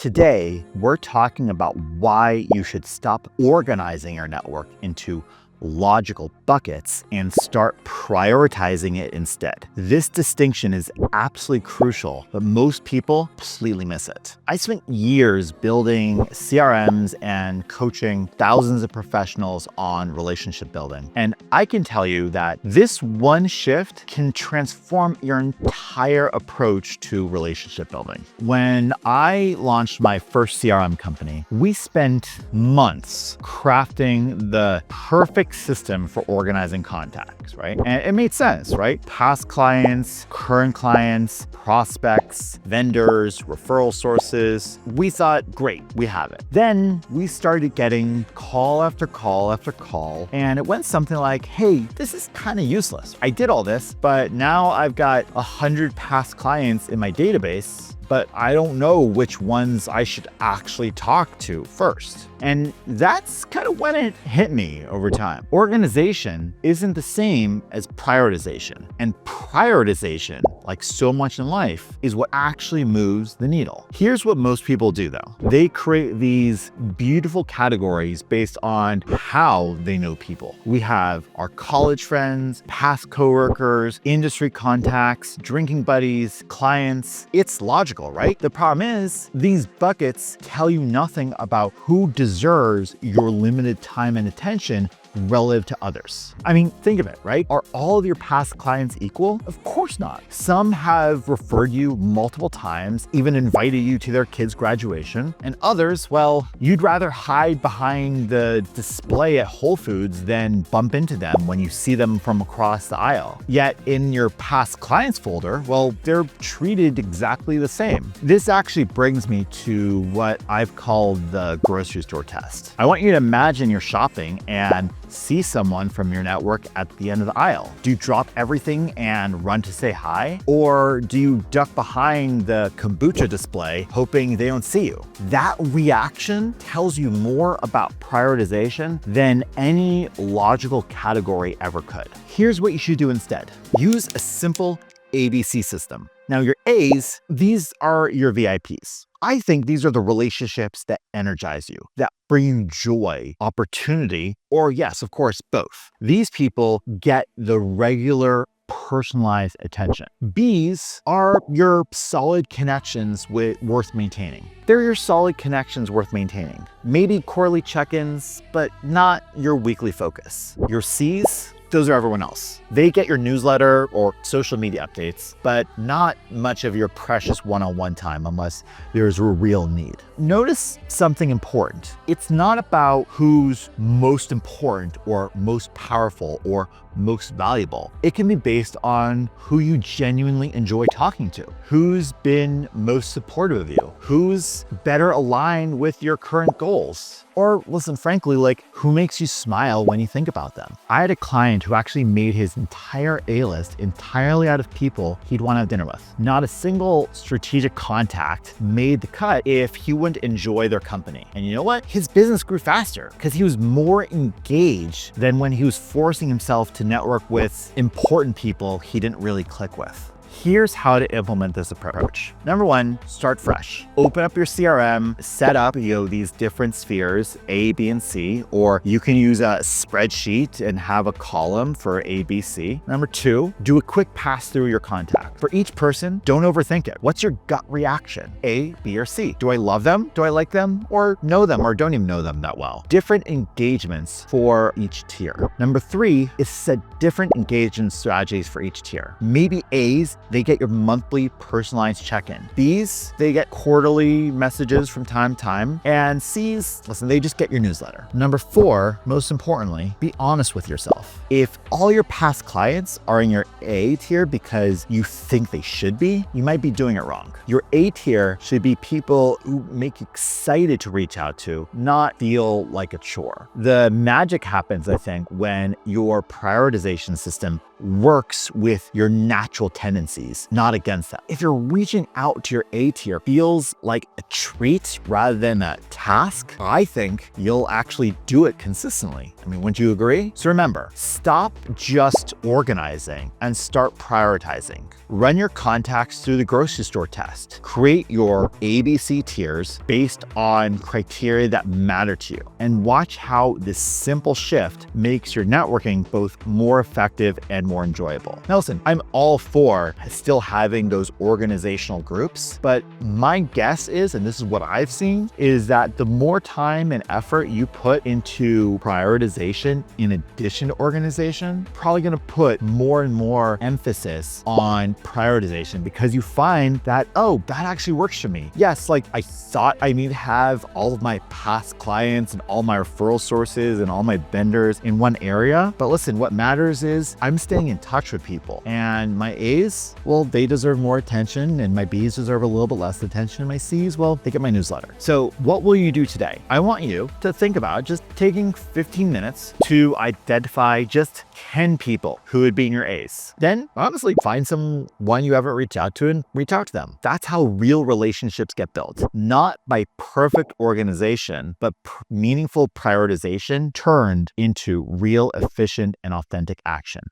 Today, we're talking about why you should stop organizing your network into logical buckets and start prioritizing it instead. This distinction is absolutely crucial, but most people completely miss it. I spent years building CRMs and coaching thousands of professionals on relationship building. And I can tell you that this one shift can transform your entire approach to relationship building. When I launched my first CRM company, we spent months crafting the perfect system for organizing contacts, right? And it made sense, right? Past clients, current clients, prospects, vendors, referral sources. We thought, great, we have it. Then we started getting call after call after call, and it went something like, hey, this is kind of useless. I did all this, but now I've got 100 past clients in my database, but I don't know which ones I should actually talk to first. And that's kind of when it hit me over time. Organization isn't the same as prioritization. And prioritization, like so much in life, is what actually moves the needle. Here's what most people do though. They create these beautiful categories based on how they know people. We have our college friends, past coworkers, industry contacts, drinking buddies, clients. It's logical, right? The problem is these buckets tell you nothing about who deserves your limited time and attention relative to others. I mean, think of it, right? Are all of your past clients equal? Of course not. Some have referred you multiple times, even invited you to their kids' graduation, and others, well, you'd rather hide behind the display at Whole Foods than bump into them when you see them from across the aisle. Yet in your past clients folder, well, they're treated exactly the same. This actually brings me to what I've called the grocery store test. I want you to imagine you're shopping and see someone from your network at the end of the aisle. Do you drop everything and run to say hi? Or do you duck behind the kombucha display hoping they don't see you? That reaction tells you more about prioritization than any logical category ever could. Here's what you should do instead. Use a simple ABC system. Now your A's, these are your VIPs. I think these are the relationships that energize you, that bring you joy, opportunity, or yes, of course, both. These people get the regular personalized attention. B's are your solid connections worth maintaining. They're your solid connections worth maintaining. Maybe quarterly check-ins, but not your weekly focus. Your C's, those are everyone else. They get your newsletter or social media updates, but not much of your precious one-on-one time unless there's a real need. Notice something important. It's not about who's most important or most powerful or most valuable. It can be based on who you genuinely enjoy talking to, who's been most supportive of you, who's better aligned with your current goals, or listen, frankly, like who makes you smile when you think about them. I had a client who actually made his entire A-list entirely out of people he'd want to have dinner with. Not a single strategic contact made the cut if he wouldn't enjoy their company. And you know what? His business grew faster because he was more engaged than when he was forcing himself to network with important people he didn't really click with. Here's how to implement this approach. Number one, start fresh. Open up your CRM, set up these different spheres, A, B, and C, or you can use a spreadsheet and have a column for A, B, C. Number two, do a quick pass through your contact. For each person, don't overthink it. What's your gut reaction? A, B, or C? Do I love them? Do I like them? Or know them or don't even know them that well? Different engagements for each tier. Number three is set different engagement strategies for each tier. Maybe A's, they get your monthly personalized check-in. B's, they get quarterly messages from time to time. And C's, listen, they just get your newsletter. Number four, most importantly, be honest with yourself. If all your past clients are in your A tier because you think they should be, you might be doing it wrong. Your A tier should be people who make you excited to reach out to, not feel like a chore. The magic happens, I think, when your prioritization system works with your natural tendencies efficiencies, not against them. If you're reaching out to your A tier feels like a treat rather than a task, I think you'll actually do it consistently. I mean, wouldn't you agree? So remember, stop just organizing and start prioritizing. Run your contacts through the grocery store test. Create your ABC tiers based on criteria that matter to you, and watch how this simple shift makes your networking both more effective and more enjoyable. Now listen, I'm all for still having those organizational groups, but my guess is, and this is what I've seen, is that the more time and effort you put into prioritization in addition to organization, probably gonna put more and more emphasis on prioritization, because you find that, oh, that actually works for me. Yes, like I thought I need to have all of my past clients and all my referral sources and all my vendors in one area. But listen, what matters is I'm staying in touch with people, and my A's, well, they deserve more attention, and my B's deserve a little bit less attention, and my C's, well, they get my newsletter. So what will you do today? I want you to think about just taking 15 minutes to identify just 10 people who would be in your A's. Then honestly, find someone you haven't reached out to and reach out to them. That's how real relationships get built, not by perfect organization, but meaningful prioritization turned into real, efficient, and authentic action.